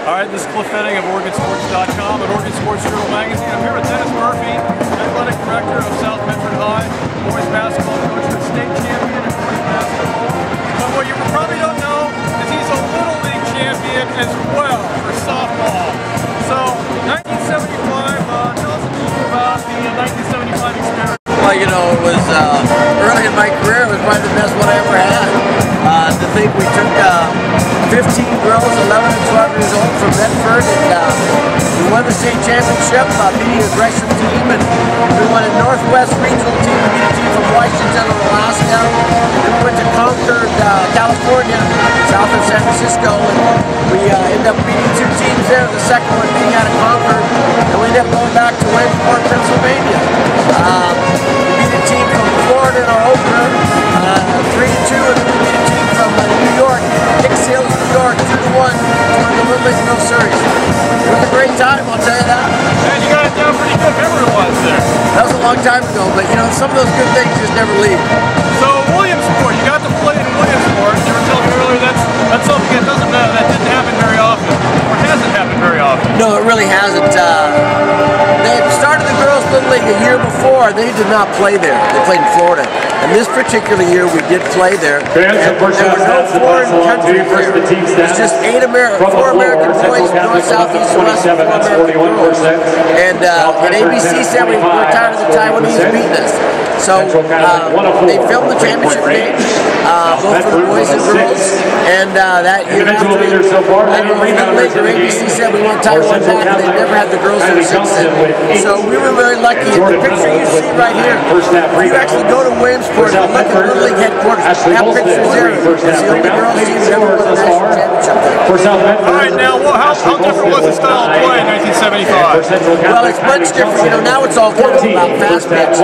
All right, this is Cliff Fetting of OregonSports.com and Oregon Sports Journal Magazine. I'm here with Dennis Murphy, Athletic Director of South Medford High, boys basketball coach, the state champion in boys basketball. But what you probably don't know is he's a Little League champion as well for softball. So, 1975, tell us a little about the 1975 experience. Well, you know, it was early in my career, it was probably the best one I ever had. To think we took 15 girls, 11 and 12 years old from Medford, and we won the state championship, beating a Gresham team, and we won a Northwest regional team, we beat a team from Washington and Alaska, and we went to Concord, California, south of San Francisco, and we ended up beating two teams there, the second one being out of Concord, and we ended up going back to Medford, Pennsylvania. We beat a team from Florida in our opener, 3-2, and then we beat a team from New York, New York, 2-1, to win the Little League World Series. It was a great time, I'll tell you that. And you got it down pretty good. Remember it was there. That was a long time ago, but you know, some of those good things just never leave. So Williamsport, you got to play in Williamsport. You were telling me earlier that's something that didn't happen very often, or hasn't happened very often. No, it really hasn't. They had started the Girls Little League a year before. They did not play there. They played in Florida. And this particular year, we did play there. And there were no foreign countries there. It's just 4 American boys, north, south, east, and west, 4 American girls. And ABC said we were tired of the Taiwanese beating us. So they filmed the championship game, both for the boys and girls. And that year after, ABC said we want Taiwan back, and they never had the girls there since then. So we were very lucky. The picture you see right here, if you actually go to Williamsport and look at Little League headquarters, that picture's there. It's the only girls team that ever won the national championship there. All right, now, how different was the style of play in 1975? Well, it's much different. You know, now it's all kind of about fast pitch.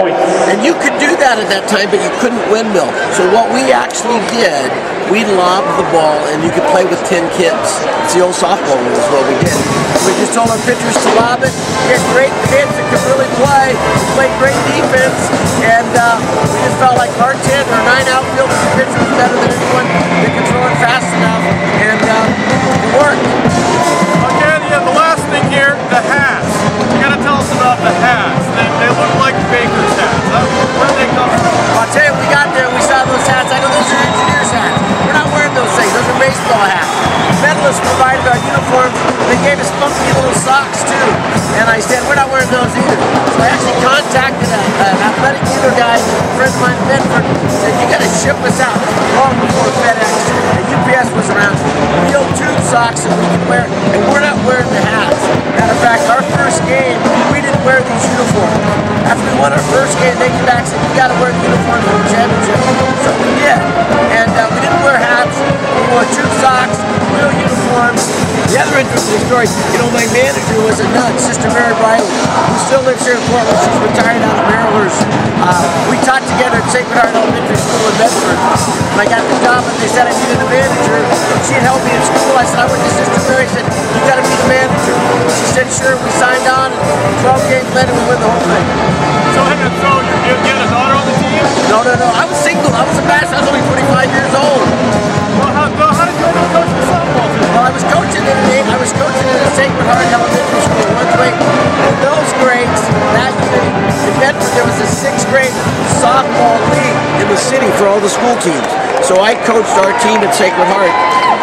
And you could do that at that time, but you couldn't windmill. So what we actually did, we lobbed the ball, and you could play with 10 kids. It's the old softball rule is what we did. We just told our pitchers to lob it. We had great kids that could really play. We played great defense, and we just felt like our 10 or 9 outfielders and pitchers was better than anyone that could throw it fast enough, and it worked. Okay, the last thing here, the hats. You got to tell us about the hats. They look like Baker's hats. Where did they come from? I'll tell you, we got there, we saw those hats. I go, those are engineers' hats. We're not wearing those things. Those are baseball hats. Medalists provided our uniforms. They gave us funky little socks too. And I said, we're not wearing those either. So I actually contacted an athletic dealer guy, a friend of mine in Medford, said, you got to ship us out long before FedEx and UPS was around. Real tube socks that we can wear, and we're not wearing the hats. Matter of fact, our first game, we didn't wear these uniforms. After we won our first game, they came back and said, you got to wear the uniform for the championship. So we did. And we didn't wear hats. We wore tube socks, real uniforms. The other interesting story, you know, my manager was a nun, Sister Mary Briley, who still lives here in Portland. She's retired out of Maryland's. We taught together at Sacred Heart Elementary School in Medford. When I got the job and they said I needed a manager, she'd help me in school. I said, I went to Sister Mary. She said, you got to be the manager. She said, sure. We signed on. 12 games later, we won the whole thing. So you had a daughter on the team? No. I was single. I was a bachelor. I was only 25 years old. Well, how did you end up coaching the softball team? Well, I was coaching in a Sacred Heart Elementary School, 1st grade. And those grades, that year, in Medford, there was a 6th grade softball league in the city for all the school teams. So I coached our team at Sacred Heart.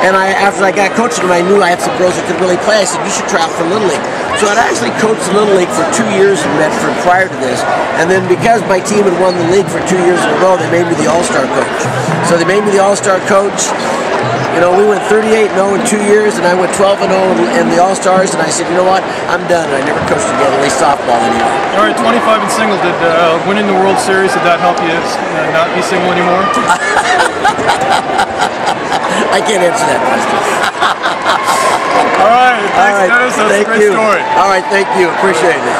And after I got coaching them, I knew I had some girls that could really play. I said, you should try out for Little League. So I'd actually coached the Little League for 2 years in Medford prior to this. And then because my team had won the league for 2 years in a row, they made me the All-Star coach. So they made me the All-Star coach. You know, we went 38-0 in 2 years, and I went 12-0 in the All-Stars, and I said, you know what, I'm done. I never coached again, at least softball anymore. All right, 25 and single. Did winning the World Series, did that help you not be single anymore? I can't answer that question. All right, thanks, Dennis. That's a great story. All right, thank you. Appreciate it.